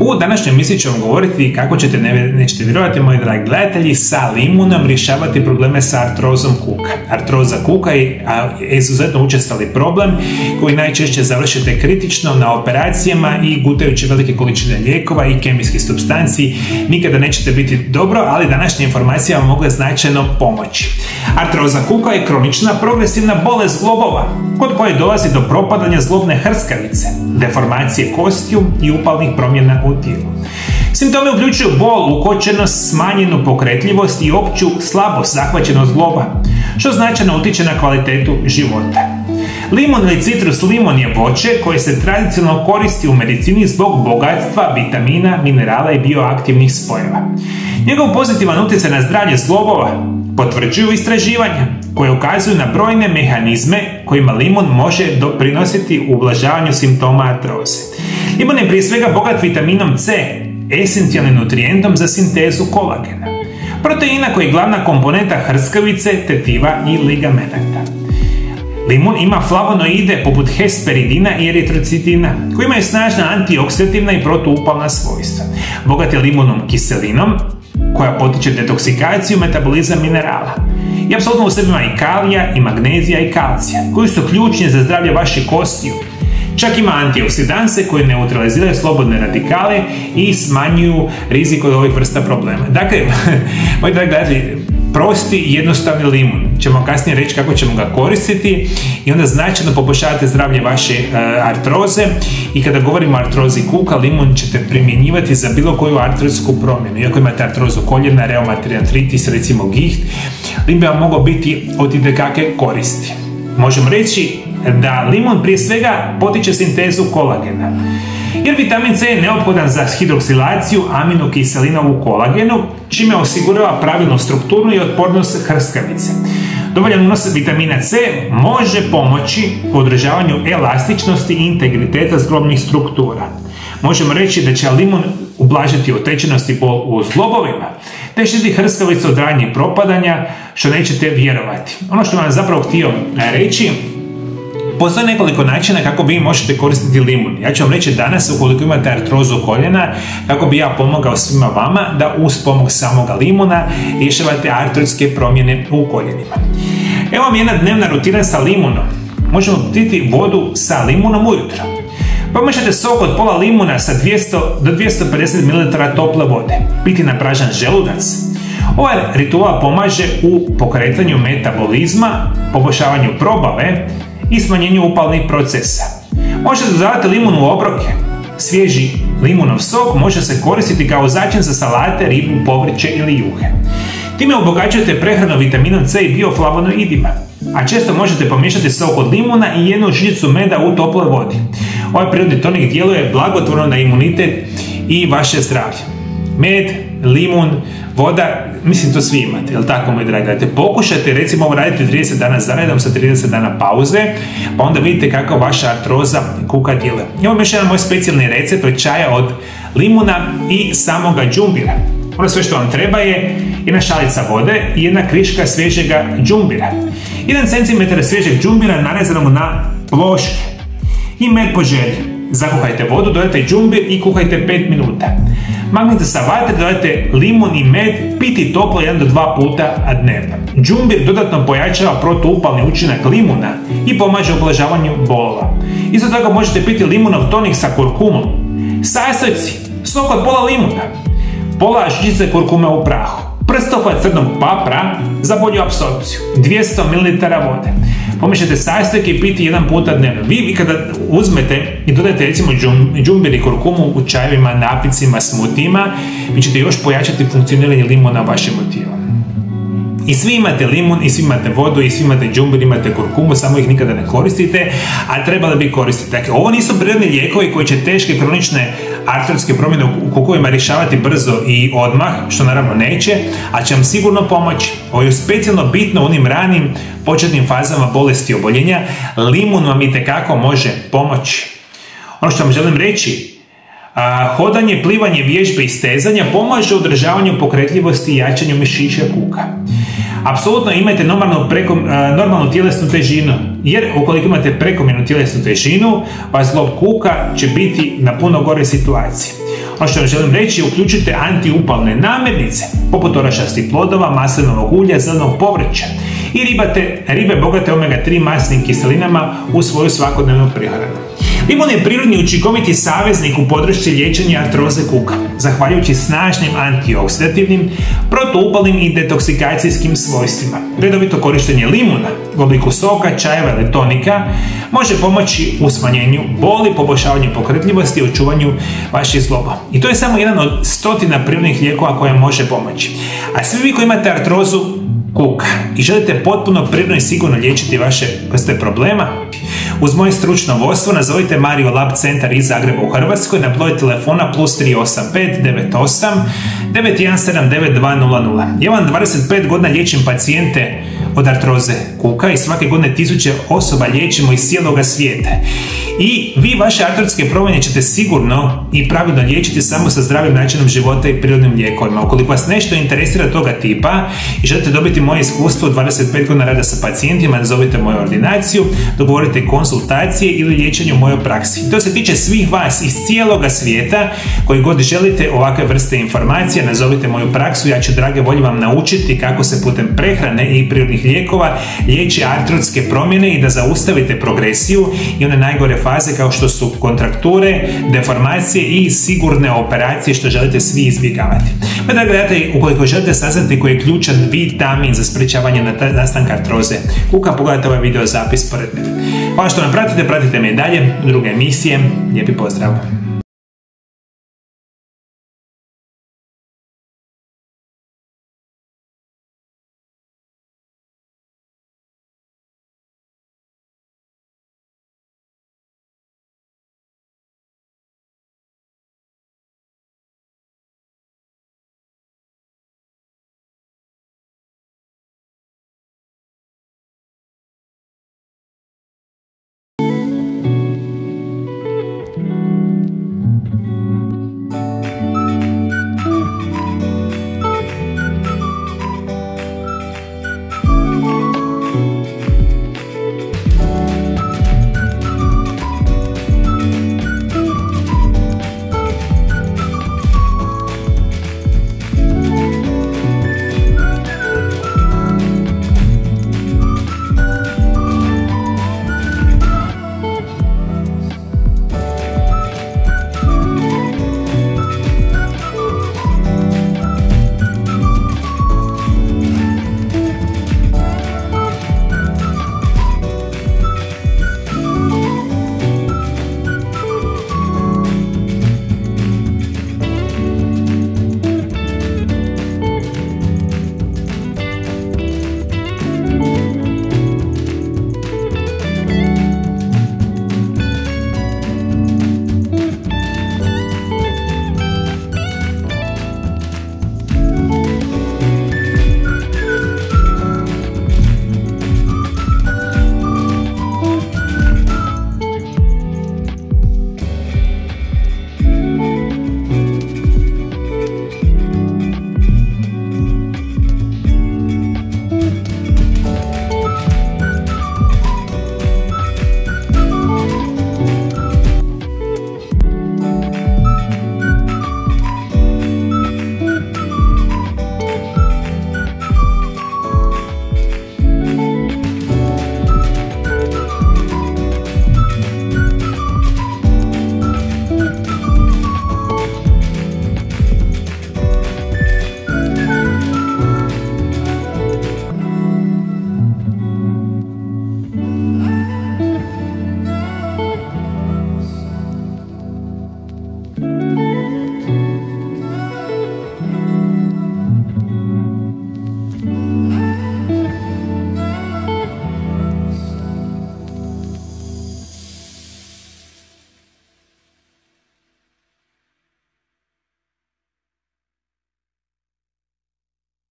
U današnjoj emisiji ću vam govoriti kako ćete, nećete vjerovati moji dragi gledatelji, sa limunom rješavati probleme sa artrozom kuka. Artroza kuka je izuzetno učestali problem koji najčešće završite kritično na operacijama i gutajući velike količine lijekova i kemijskih supstanci. Nikada nećete biti dobro, ali današnje informacije vam mogu značajno pomoći. Artroza kuka je kronična progresivna bolest zglobova kod koje dolazi do propadanja zglobne hrskavice, deformacije kostiju i upalnih promjena u tijelu. Simptomi uključuju bol, ukočenost, smanjenu pokretljivost i opću slabost zahvaćenost zgloba, što značajno utječe na kvalitetu života. Limun ili citrus limon je voće koje se tradicionalno koristi u medicini zbog bogatstva vitamina, minerala i bioaktivnih spojeva. Njegov pozitivan utjecaj na zdravlje zglobova potvrđuju istraživanja koje ukazuju na brojne mehanizme kojima limun može doprinositi ublažavanju simptoma artroze. Limun je prije svega bogat vitaminom C, esencijalnim nutrijentom za sintezu kolagena, proteina koji je glavna komponenta hrskavice, tetiva i ligamenata. Limun ima flavonoide poput hesperidina i eritrocitina koji imaju snažna antioksidativna i protuupalna svojstva. Bogat je limunom kiselinom koja potiče detoksikaciju, metabolizam minerala. I apsolutno u sebi ima i kalija, i magnezija, i kalcija, koji su ključni za zdravlje vaših kostiju. Čak ima antioksidanse koji neutraliziraju slobodne radikale i smanjuju rizik od ovih vrsta problema. Dakle, moji dragi gledatelji, prosti i jednostavni limun. Ćemo kasnije reći kako ćemo ga koristiti i onda značajno poboljšavate zdravlje vaše artroze. I kada govorimo o artrozi kuka, limun ćete primjenjivati za bilo koju artrozsku promjenu. Iako imate artrozu koljena, reumatoidni artritis, recimo giht, limun bi vam mogao biti od itekakve koristi. Možemo reći da limun prije svega potiče sintezu kolagena, jer vitamin C je neophodan za hidroksilaciju aminokiselina u kolagenu, čime osigurava pravilnu strukturu i otpornost hrskavice. Dovoljan unos vitamina C može pomoći u održavanju elastičnosti i integriteta zglobnih struktura. Možemo reći da će limun ublažiti otećenost i bol u zglobovima, te štiti hrskavicu od ranijeg propadanja, što nećete vjerovati. Ono što vam zapravo htio reći, postoje nekoliko načina kako vi možete koristiti limun. Ja ću vam reći danas, ukoliko imate artrozu koljena, kako bi ja pomogao svima vama da uz pomoć samoga limuna rješavate artrotske promjene u koljenima. Evo vam jedna dnevna rutina sa limunom. Možemo piti vodu sa limunom ujutro. Pomiješajte sok od pola limuna sa 200 do 250 ml tople vode. Piti na pražan želudac. Ovaj ritual pomaže u pokretanju metabolizma, poboljšavanju probave i smanjenju upalnih procesa. Možete dodavati limun u obroke. Svježi limunov sok može se koristiti kao začin za salate, ribu, povrće ili juhe. Time obogaćujete prehranu vitaminom C i bioflavonoidima, a često možete pomiješati sok od limuna i jednu žličicu meda u toploj vodi. Ovaj prirodni tonik djeluje blagotvorno na imunitet i vaše zdravlje. Med, limun, voda, mislim to svi imate, jel tako moji dragi gledatelji? Pokušajte recimo ovo raditi 30 dana zaredom sa 30 dana pauze, pa onda vidite kako vaša artroza kuka djeluje. Imam još jedan moj specijalni recept od čaja od limuna i samoga džumbira. Ono sve što vam treba je jedna šalica vode i jedna kriška svježega džumbira. 1 cm svježeg džumbira narezanog na ploške i med po želji. Zakuhajte vodu, dodajte džumbir i kuhajte 5 minuta. Maknite sa vatre, dodajte limun i med, piti toplo 1 do 2 puta dnevno. Džumbir dodatno pojačava protuupalni učinak limuna i pomaže ublažavanju bolova. Isto tako možete piti limunov tonik sa kurkumom. Sastojci: sok od pola limuna, pola žličice kurkume u prahu, prstofat crnog papra za bolju apsorpciju, 200 ml vode. Pomiješajte sastojke i piti 1 puta dnevno. Vi kada uzmete i dodajete recimo džumbir i kurkumu u čajevima, napicima, smutijima, vi ćete još pojačati funkcioniranje limuna vašem tijelu. I svi imate limun, i svi imate vodu, i svi imate džumbir, imate kurkumu, samo ih nikada ne koristite, a trebali bi koristiti. Dakle, ovo nisu prirodni lijekovi koji će teške kronične artrotske promjene u kukovima rješavati brzo i odmah, što naravno neće, a će vam sigurno pomoći. Ovo je specijalno bitno u onim ranim početnim fazama bolesti i oboljenja. Limun vam itekako može pomoći. Ono što vam želim reći, hodanje, plivanje, vježbe i stezanja pomaže u održavanju pokretljivosti i jačanju mišića kuka. Apsolutno imajte normalnu tjelesnu težinu, jer ukoliko imate prekomjernu tjelesnu težinu, vaš zglob kuka će biti na puno gore situaciji. Ono što vam želim reći, uključite antiupalne namirnice, poput orašastih plodova, maslinovog ulja, zelenog povrća i ribe bogate omega-3 masnim kiselinama u svoju svakodnevnu prehranu. Limun je prirodni učinkoviti saveznik u podršci liječenja artroze kuka, zahvaljujući snažnim antioksidativnim, protuupalnim i detoksikacijskim svojstvima. Redovito korištenje limuna u obliku soka, čajeva ili tonika može pomoći u smanjenju boli, poboljšavanju pokretljivosti i očuvanju vaših zgloba. I to je samo jedan od stotina prirodnih lijekova koje može pomoći. A svi vi koji imate artrozu kuka i želite potpuno prirodno i sigurno liječiti vaše vrste problema, uz moje stručno vodstvo nazovite Mario Lab centar iz Zagreba u Hrvatskoj na broj telefona +385 98 917 9200. Ja vam 25 godina liječim pacijente od artroze kuka i svake godine tisuće osoba liječimo iz cijeloga svijeta. I vi vaše artrotske promjene ćete sigurno i pravilno liječiti samo sa zdravim načinom života i prirodnim lijekovima. Ukoliko vas nešto interesira toga tipa i želite dobiti moje iskustvo 25 godina rada sa pacijentima, nazovite moju ordinaciju, dogovorite konsultacije ili liječenje u mojoj praksi. To se tiče svih vas iz cijeloga svijeta koji god želite ovakve vrste informacija, nazovite moju praksu, ja ću drage volje vam naučiti kako se putem prehrane i prirodnih lijekova liječe artrotske promjene i da zaustavite progresiju i one najgore faze kao što su kontrakture, deformacije i sigurne operacije što želite svi izbjegavati. Pa da gledate, ukoliko želite saznati koji je ključan vitamin za sprečavanje nastanka artroze kuka, pogledajte ovaj video zapis pored mene. Hvala što me pratite me i dalje u druge emisije. Lijepi pozdrav!